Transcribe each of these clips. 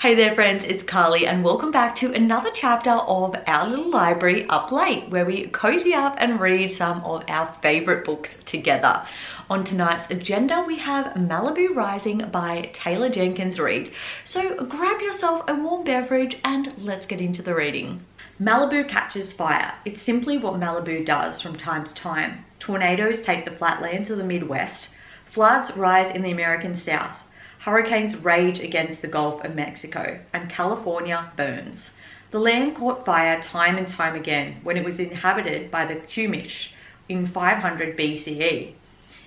Hey there friends, it's Carly and welcome back to another chapter of our little library Up Late, where we cozy up and read some of our favorite books together. On tonight's agenda we have Malibu Rising by Taylor Jenkins Reid. So grab yourself a warm beverage and let's get into the reading. Malibu catches fire. It's simply what Malibu does from time to time. Tornadoes take the flatlands of the Midwest. Floods rise in the American South. Hurricanes rage against the Gulf of Mexico, and California burns. The land caught fire time and time again when it was inhabited by the Chumash in 500 BCE.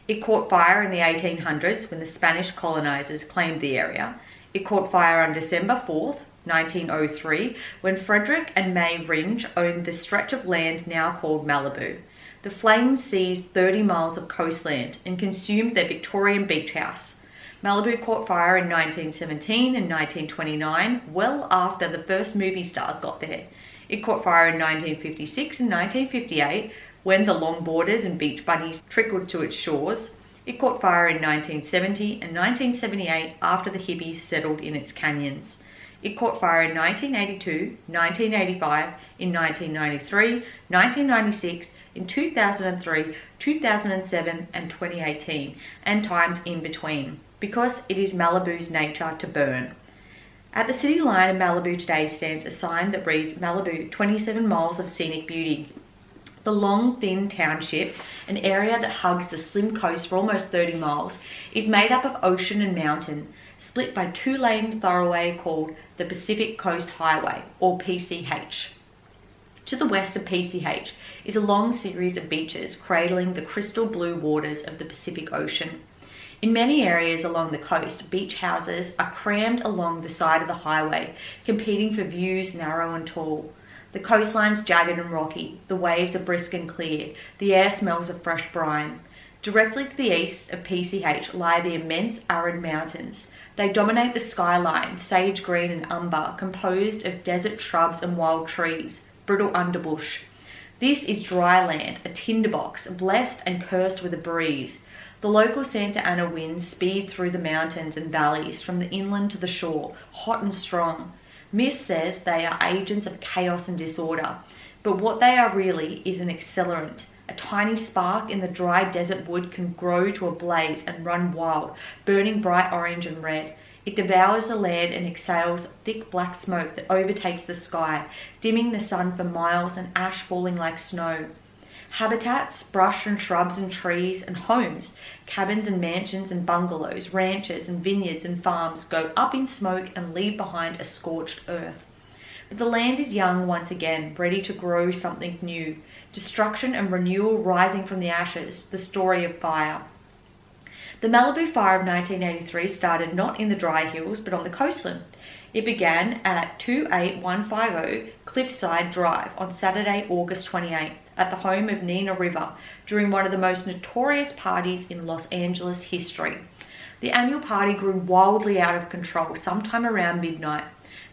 It caught fire in the 1800s when the Spanish colonizers claimed the area. It caught fire on December 4th, 1903, when Frederick and May Ringe owned the stretch of land now called Malibu. The flames seized 30 miles of coastland and consumed their Victorian beach house. Malibu caught fire in 1917 and 1929, well after the first movie stars got there. It caught fire in 1956 and 1958, when the longboarders and beach bunnies trickled to its shores. It caught fire in 1970 and 1978 after the hippies settled in its canyons. It caught fire in 1982, 1985, in 1993, 1996, in 2003, 2007 and 2018, and times in between, because it is Malibu's nature to burn. At the city line of Malibu today stands a sign that reads Malibu, 27 miles of scenic beauty. The long, thin township, an area that hugs the slim coast for almost 30 miles, is made up of ocean and mountain, split by two-lane thoroughway called the Pacific Coast Highway, or PCH. To the west of PCH is a long series of beaches cradling the crystal blue waters of the Pacific Ocean. In many areas along the coast, beach houses are crammed along the side of the highway, competing for views narrow and tall. The coastline's jagged and rocky, the waves are brisk and clear, the air smells of fresh brine. Directly to the east of PCH lie the immense arid mountains. They dominate the skyline, sage green and umber, composed of desert shrubs and wild trees, brittle underbush. This is dry land, a tinderbox, blessed and cursed with a breeze. The local Santa Ana winds speed through the mountains and valleys from the inland to the shore, hot and strong. Mist says they are agents of chaos and disorder, but what they are really is an accelerant. A tiny spark in the dry desert wood can grow to a blaze and run wild, burning bright orange and red. It devours the land and exhales thick black smoke that overtakes the sky, dimming the sun for miles and ash falling like snow. Habitats, brush and shrubs and trees and homes, cabins and mansions and bungalows, ranches and vineyards and farms go up in smoke and leave behind a scorched earth. But the land is young once again, ready to grow something new. Destruction and renewal rising from the ashes, the story of fire. The Malibu fire of 1983 started not in the dry hills but on the coastline. It began at 28150 Cliffside Drive on Saturday, August 28th, at the home of Nina Riva during one of the most notorious parties in Los Angeles history. The annual party grew wildly out of control sometime around midnight.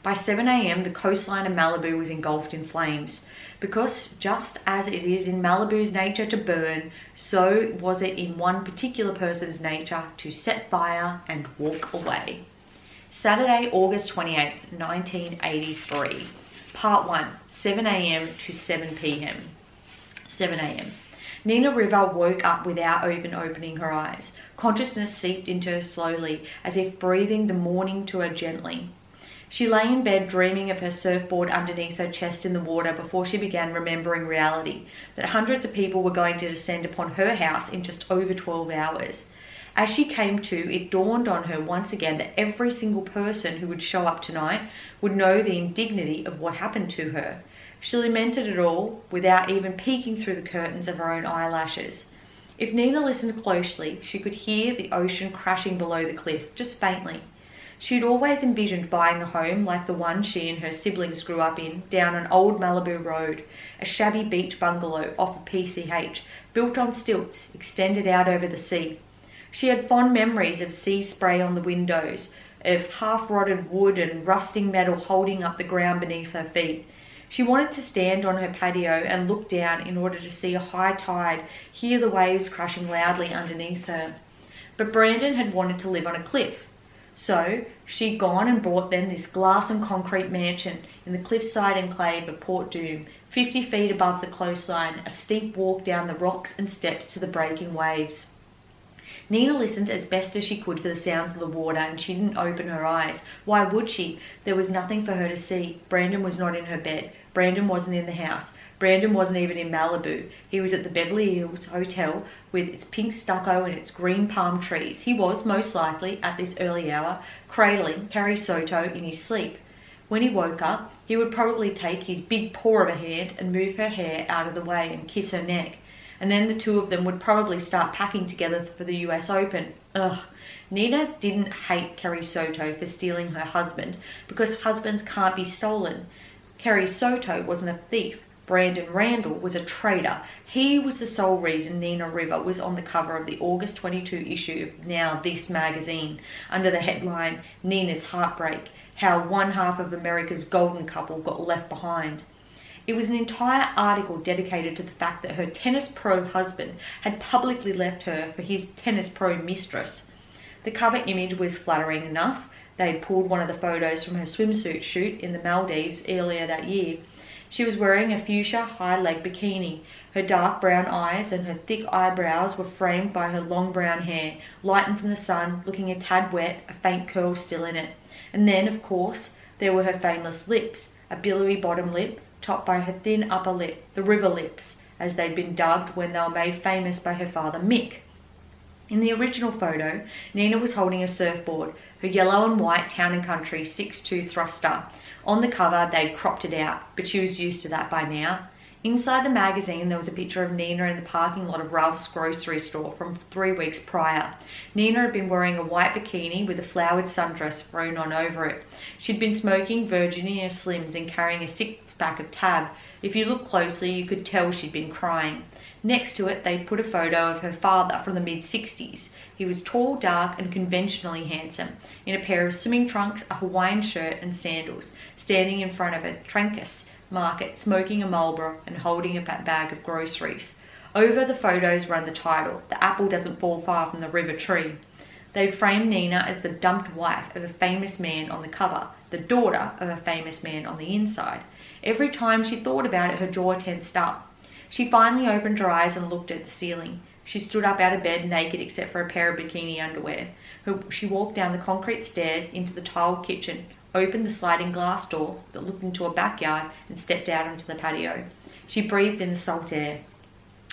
By 7 a.m, the coastline of Malibu was engulfed in flames. Because just as it is in Malibu's nature to burn, so was it in one particular person's nature to set fire and walk away. Saturday, August 28th, 1983. Part 1, 7 a.m. to 7 p.m. 7 a.m. Nina Riva woke up without even opening her eyes. Consciousness seeped into her slowly, as if breathing the morning to her gently. She lay in bed dreaming of her surfboard underneath her chest in the water before she began remembering reality, that hundreds of people were going to descend upon her house in just over 12 hours. As she came to, it dawned on her once again that every single person who would show up tonight would know the indignity of what happened to her. She lamented it all without even peeking through the curtains of her own eyelashes. If Nina listened closely, she could hear the ocean crashing below the cliff, just faintly. She had always envisioned buying a home like the one she and her siblings grew up in, down an old Malibu road, a shabby beach bungalow off of PCH, built on stilts, extended out over the sea. She had fond memories of sea spray on the windows, of half-rotted wood and rusting metal holding up the ground beneath her feet. She wanted to stand on her patio and look down in order to see a high tide, hear the waves crashing loudly underneath her. But Brandon had wanted to live on a cliff. So she'd gone and bought them this glass and concrete mansion in the cliffside enclave of Port Doom, 50 feet above the coastline, a steep walk down the rocks and steps to the breaking waves. Nina listened as best as she could for the sounds of the water, and she didn't open her eyes. Why would she? There was nothing for her to see. Brandon was not in her bed. Brandon wasn't in the house. Brandon wasn't even in Malibu. He was at the Beverly Hills Hotel with its pink stucco and its green palm trees. He was, most likely, at this early hour, cradling Carrie Soto in his sleep. When he woke up, he would probably take his big paw of a hand and move her hair out of the way and kiss her neck. And then the two of them would probably start packing together for the US Open. Ugh. Nina didn't hate Carrie Soto for stealing her husband, because husbands can't be stolen. Carrie Soto wasn't a thief. Brandon Randall was a traitor. He was the sole reason Nina Riva was on the cover of the August 22 issue of Now This magazine, under the headline, Nina's Heartbreak, How One Half of America's Golden Couple Got Left Behind. It was an entire article dedicated to the fact that her tennis pro husband had publicly left her for his tennis pro mistress. The cover image was flattering enough. They had pulled one of the photos from her swimsuit shoot in the Maldives earlier that year. She was wearing a fuchsia high-leg bikini. Her dark brown eyes and her thick eyebrows were framed by her long brown hair, lightened from the sun, looking a tad wet, a faint curl still in it. And then, of course, there were her famous lips, a billowy bottom lip, topped by her thin upper lip, the Riva lips, as they'd been dubbed when they were made famous by her father Mick. In the original photo, Nina was holding a surfboard, her yellow and white Town and Country 6'2" thruster. On the cover, they'd cropped it out, but she was used to that by now. Inside the magazine, there was a picture of Nina in the parking lot of Ralph's grocery store from 3 weeks prior. Nina had been wearing a white bikini with a flowered sundress thrown on over it. She'd been smoking Virginia Slims and carrying a six-pack of Tab. If you looked closely, you could tell she'd been crying. Next to it, they'd put a photo of her father from the mid-60s. He was tall, dark, and conventionally handsome, in a pair of swimming trunks, a Hawaiian shirt, and sandals, standing in front of a Trancas market, smoking a Marlboro and holding a bag of groceries. Over the photos ran the title, The Apple Doesn't Fall Far from the River Tree. They'd framed Nina as the dumped wife of a famous man on the cover, the daughter of a famous man on the inside. Every time she thought about it, her jaw tensed up. She finally opened her eyes and looked at the ceiling. She stood up out of bed naked except for a pair of bikini underwear. She walked down the concrete stairs into the tiled kitchen, opened the sliding glass door that looked into a backyard, and stepped out onto the patio. She breathed in the salt air.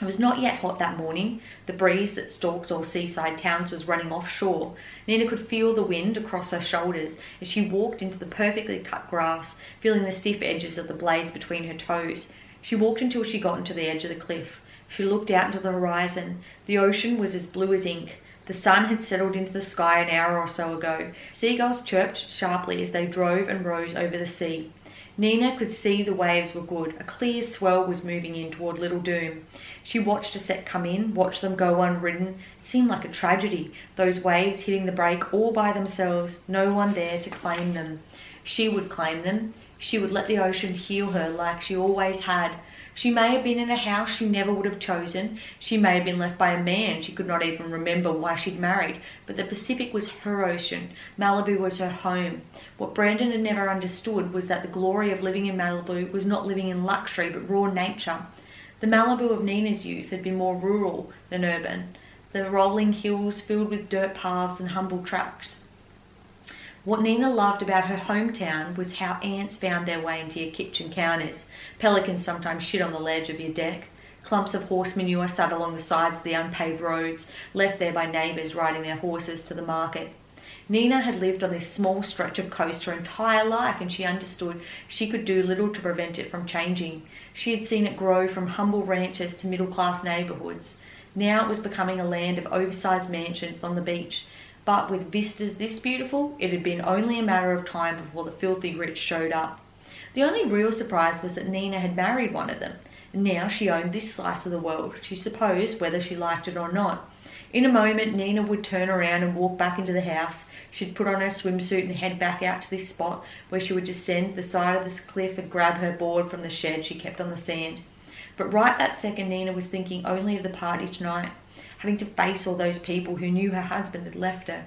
It was not yet hot that morning. The breeze that stalks all seaside towns was running offshore. Nina could feel the wind across her shoulders as she walked into the perfectly cut grass, feeling the stiff edges of the blades between her toes. She walked until she got into the edge of the cliff. She looked out into the horizon. The ocean was as blue as ink. The sun had settled into the sky an hour or so ago. Seagulls chirped sharply as they drove and rose over the sea. Nina could see the waves were good. A clear swell was moving in toward Little Doom. She watched a set come in, watched them go unridden. It seemed like a tragedy, those waves hitting the break all by themselves, no one there to claim them. She would claim them. She would let the ocean heal her like she always had. She may have been in a house she never would have chosen. She may have been left by a man she could not even remember why she'd married. But the Pacific was her ocean. Malibu was her home. What Brandon had never understood was that the glory of living in Malibu was not living in luxury but raw nature. The Malibu of Nina's youth had been more rural than urban. The rolling hills filled with dirt paths and humble tracks. What Nina loved about her hometown was how ants found their way into your kitchen counters. Pelicans sometimes shit on the ledge of your deck. Clumps of horse manure sat along the sides of the unpaved roads, left there by neighbours riding their horses to the market. Nina had lived on this small stretch of coast her entire life, and she understood she could do little to prevent it from changing. She had seen it grow from humble ranches to middle-class neighbourhoods. Now it was becoming a land of oversized mansions on the beach. But with vistas this beautiful, it had been only a matter of time before the filthy rich showed up. The only real surprise was that Nina had married one of them, and now she owned this slice of the world, she supposed, whether she liked it or not. In a moment, Nina would turn around and walk back into the house. She'd put on her swimsuit and head back out to this spot where she would descend the side of this cliff and grab her board from the shed she kept on the sand. But right that second, Nina was thinking only of the party tonight, having to face all those people who knew her husband had left her.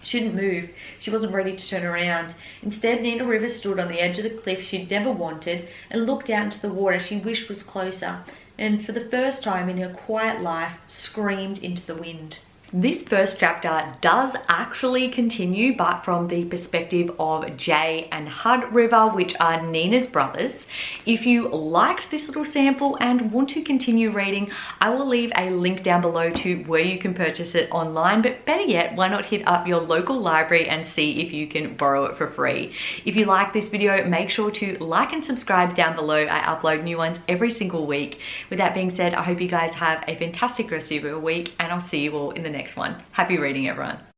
She didn't move. She wasn't ready to turn around. Instead, Nina Riva stood on the edge of the cliff she'd never wanted and looked out into the water she wished was closer, and for the first time in her quiet life, screamed into the wind. This first chapter does actually continue, but from the perspective of Jay and Hud Riva, which are Nina's brothers. If you liked this little sample and want to continue reading, I will leave a link down below to where you can purchase it online, but better yet, why not hit up your local library and see if you can borrow it for free. If you like this video, make sure to like and subscribe down below. I upload new ones every single week. With that being said, I hope you guys have a fantastic rest of your week, and I'll see you all in the next one. Happy reading, everyone.